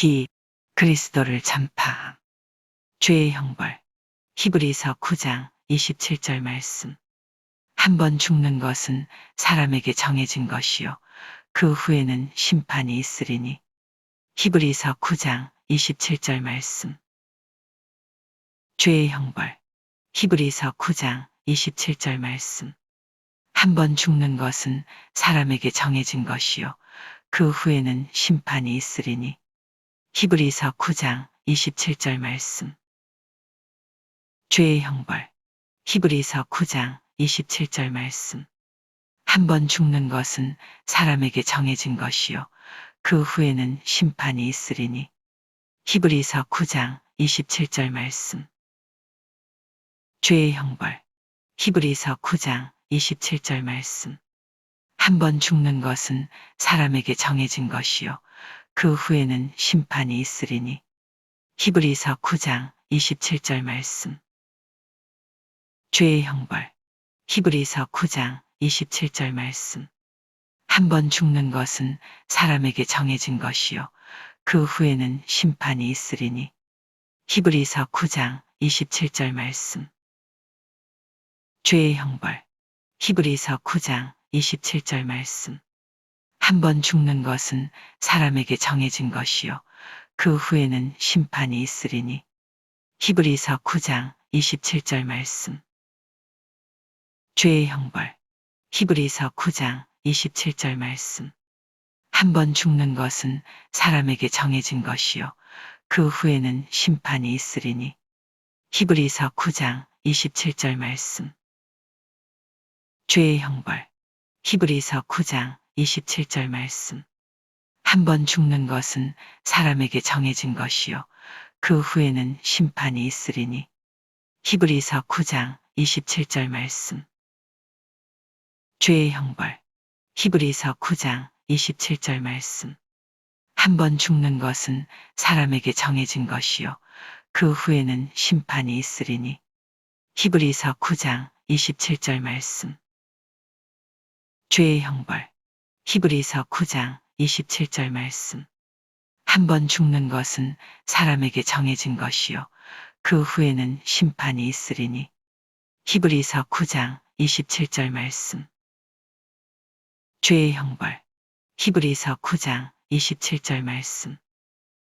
기 그리스도를 전파. 죄의 형벌. 히브리서 9장 27절 말씀. 한 번 죽는 것은 사람에게 정해진 것이요 그 후에는 심판이 있으리니. 히브리서 9장 27절 말씀. 죄의 형벌. 히브리서 9장 27절 말씀. 한 번 죽는 것은 사람에게 정해진 것이요 그 후에는 심판이 있으리니. 히브리서 9장 27절 말씀. 죄의 형벌. 히브리서 9장 27절 말씀. 한 번 죽는 것은 사람에게 정해진 것이요 그 후에는 심판이 있으리니. 히브리서 9장 27절 말씀. 죄의 형벌. 히브리서 9장 27절 말씀. 한 번 죽는 것은 사람에게 정해진 것이요 그 후에는 심판이 있으리니. 히브리서 9장 27절 말씀. 죄의 형벌. 히브리서 9장 27절 말씀. 한 번 죽는 것은 사람에게 정해진 것이요 그 후에는 심판이 있으리니. 히브리서 9장 27절 말씀. 죄의 형벌. 히브리서 9장 27절 말씀. 한 번 죽는 것은 사람에게 정해진 것이요 그 후에는 심판이 있으리니. 히브리서 9장 27절 말씀. 죄의 형벌. 히브리서 9장 27절 말씀. 한 번 죽는 것은 사람에게 정해진 것이요 그 후에는 심판이 있으리니. 히브리서 9장 27절 말씀. 죄의 형벌. 히브리서 9장 27절 말씀. 한 번 죽는 것은 사람에게 정해진 것이요 그 후에는 심판이 있으리니. 히브리서 9장 27절 말씀. 죄의 형벌. 히브리서 9장 27절 말씀. 한 번 죽는 것은 사람에게 정해진 것이요 그 후에는 심판이 있으리니. 히브리서 9장 27절 말씀. 죄의 형벌. 히브리서 9장 27절 말씀. 한 번 죽는 것은 사람에게 정해진 것이요 그 후에는 심판이 있으리니. 히브리서 9장 27절 말씀. 죄의 형벌. 히브리서 9장 27절 말씀.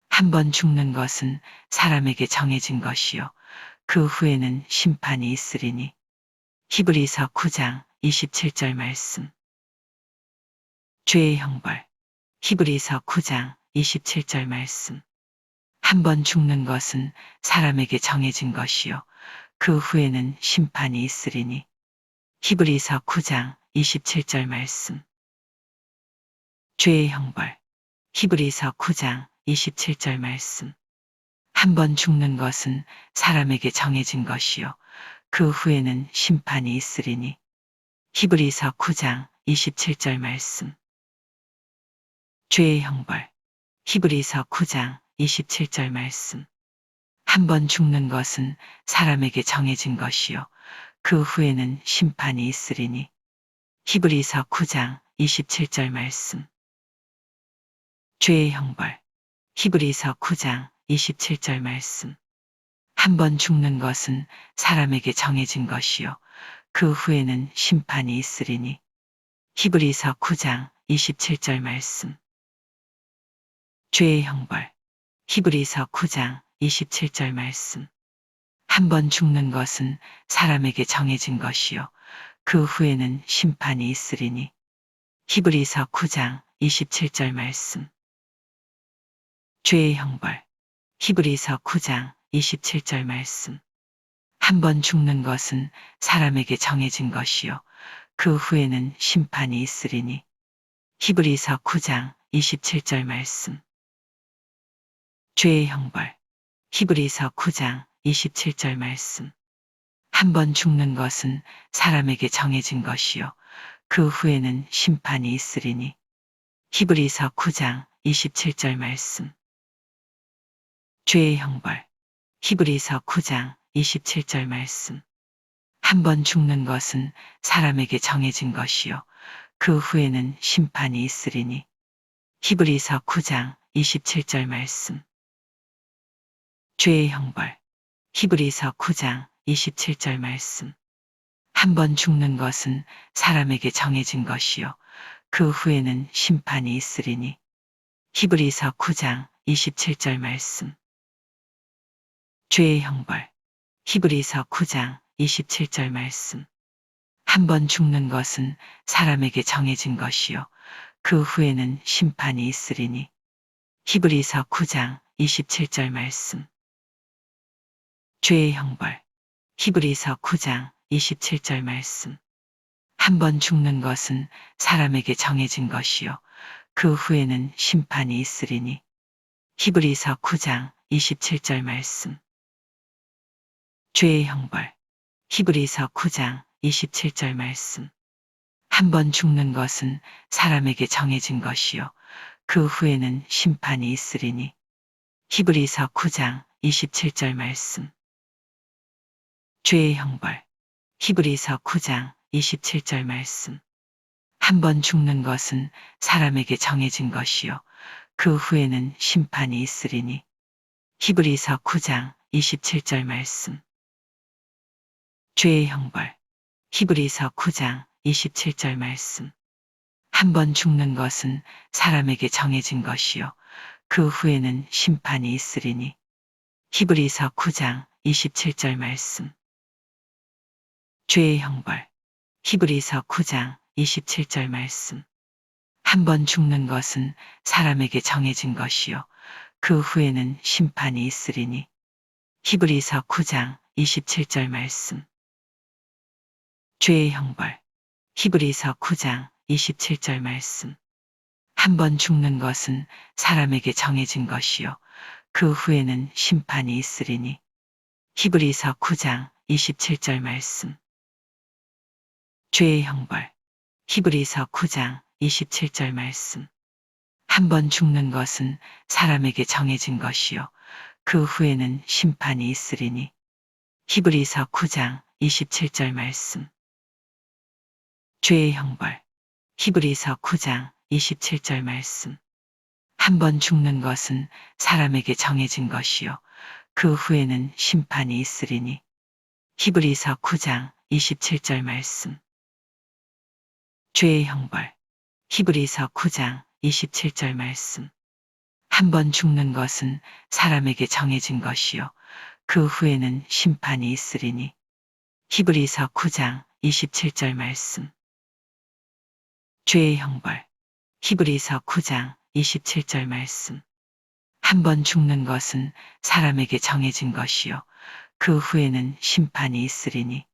한 번 죽는 것은 사람에게 정해진 것이요 그 후에는 심판이 있으리니. 히브리서 9장 27절 말씀. 죄의 형벌. 히브리서 9장 27절 말씀. 한 번 죽는 것은 사람에게 정해진 것이요 그 후에는 심판이 있으리니. 히브리서 9장 27절 말씀. 죄의 형벌. 히브리서 9장 27절 말씀. 한 번 죽는 것은 사람에게 정해진 것이요 그 후에는 심판이 있으리니. 히브리서 9장 27절 말씀. 죄의 형벌. 히브리서 9장 27절 말씀. 한 번 죽는 것은 사람에게 정해진 것이요 그 후에는 심판이 있으리니. 히브리서 9장 27절 말씀. 죄의 형벌. 히브리서 9장 27절 말씀. 한 번 죽는 것은 사람에게 정해진 것이요 그 후에는 심판이 있으리니. 히브리서 9장 27절 말씀. 죄의 형벌. 히브리서 9장 27절 말씀. 한 번 죽는 것은 사람에게 정해진 것이요 그 후에는 심판이 있으리니. 히브리서 9장 27절 말씀. 죄의 형벌. 히브리서 9장 27절 말씀. 한 번 죽는 것은 사람에게 정해진 것이요 그 후에는 심판이 있으리니. 히브리서 9장 27절 말씀. 죄의 형벌. 히브리서 9장 27절 말씀. 한 번 죽는 것은 사람에게 정해진 것이요 그 후에는 심판이 있으리니. 히브리서 9장 27절 말씀. 죄의 형벌. 히브리서 9장 27절 말씀. 한 번 죽는 것은 사람에게 정해진 것이요 그 후에는 심판이 있으리니. 히브리서 9장 27절 말씀. 죄의 형벌. 히브리서 9장 27절 말씀. 한 번 죽는 것은 사람에게 정해진 것이요 그 후에는 심판이 있으리니. 히브리서 9장 27절 말씀. 죄의 형벌. 히브리서 9장 27절 말씀. 한 번 죽는 것은 사람에게 정해진 것이요 그 후에는 심판이 있으리니. 히브리서 9장 27절 말씀. 죄의 형벌. 히브리서 9장 27절 말씀. 한 번 죽는 것은 사람에게 정해진 것이요 그 후에는 심판이 있으리니. 히브리서 9장 27절 말씀. 죄의 형벌. 히브리서 9장 27절 말씀. 한 번 죽는 것은 사람에게 정해진 것이요 그 후에는 심판이 있으리니. 히브리서 9장 27절 말씀. 죄의 형벌. 히브리서 9장 27절 말씀. 한 번 죽는 것은 사람에게 정해진 것이요 그 후에는 심판이 있으리니. 히브리서 9장 27절 말씀. 죄의 형벌. 히브리서 9장 27절 말씀. 한 번 죽는 것은 사람에게 정해진 것이요 그 후에는 심판이 있으리니. 히브리서 9장 27절 말씀. 죄의 형벌. 히브리서 9장 27절 말씀. 한 번 죽는 것은 사람에게 정해진 것이요 그 후에는 심판이 있으리니. 히브리서 9장 27절 말씀. 죄의 형벌. 히브리서 9장 27절 말씀. 한 번 죽는 것은 사람에게 정해진 것이요 그 후에는 심판이 있으리니. 히브리서 9장 27절 말씀. 죄의 형벌. 히브리서 9장 27절 말씀. 한 번 죽는 것은 사람에게 정해진 것이요 그 후에는 심판이 있으리니. 히브리서 9장 27절 말씀. 죄의 형벌. 히브리서 9장 27절 말씀. 한 번 죽는 것은 사람에게 정해진 것이요 그 후에는 심판이 있으리니. 히브리서 9장 27절 말씀. 죄의 형벌. 히브리서 9장 27절 말씀. 한 번 죽는 것은 사람에게 정해진 것이요 그 후에는 심판이 있으리니. 히브리서 9장 27절 말씀. 죄의 형벌. 히브리서 9장 27절 말씀. 한 번 죽는 것은 사람에게 정해진 것이요 그 후에는 심판이 있으리니.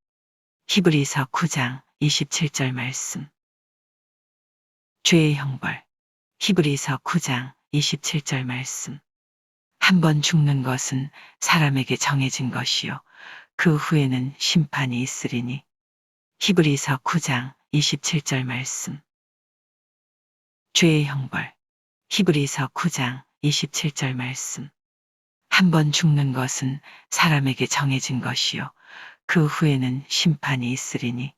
히브리서 9장 27절 말씀. 죄의 형벌. 히브리서 9장 27절 말씀. 한 번 죽는 것은 사람에게 정해진 것이요 그 후에는 심판이 있으리니. 히브리서 9장 27절 말씀. 죄의 형벌. 히브리서 9장 27절 말씀. 한 번 죽는 것은 사람에게 정해진 것이요 그 후에는 심판이 있으리니.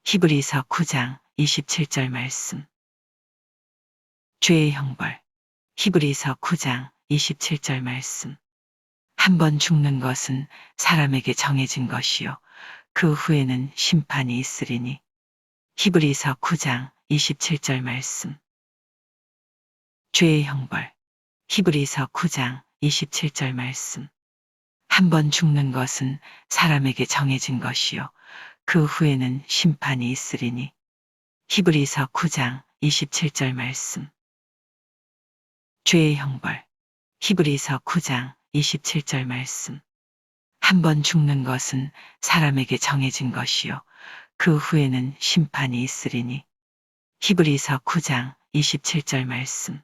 히브리서 9장 27절 말씀. 죄의 형벌. 히브리서 9장 27절 말씀. 한 번 죽는 것은 사람에게 정해진 것이요 그 후에는 심판이 있으리니. 히브리서 9장 27절 말씀. 죄의 형벌. 히브리서 9장 27절 말씀. 한 번 죽는 것은 사람에게 정해진 것이요 그 후에는 심판이 있으리니. 히브리서 9장 27절 말씀. 죄의 형벌. 히브리서 9장 27절 말씀. 한 번 죽는 것은 사람에게 정해진 것이요 그 후에는 심판이 있으리니. 히브리서 9장 27절 말씀.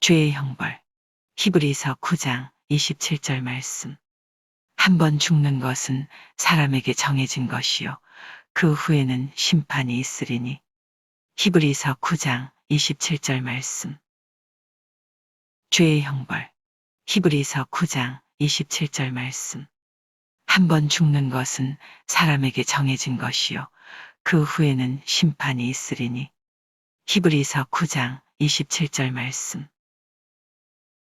죄의 형벌. 히브리서 9장 27절 말씀. 한 번 죽는 것은 사람에게 정해진 것이요 그 후에는 심판이 있으리니. 히브리서 9장 27절 말씀. 죄의 형벌. 히브리서 9장 27절 말씀. 한 번 죽는 것은 사람에게 정해진 것이요 그 후에는 심판이 있으리니. 히브리서 9장 27절 말씀.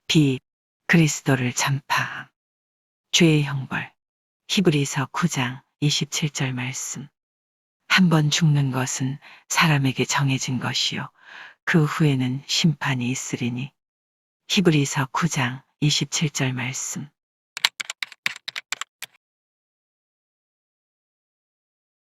빛, 그리스도를 전파. 죄의 형벌. 히브리서 9장 27절 말씀. 한 번 죽는 것은 사람에게 정해진 것이요. 그 후에는 심판이 있으리니. 히브리서 9장 27절 말씀.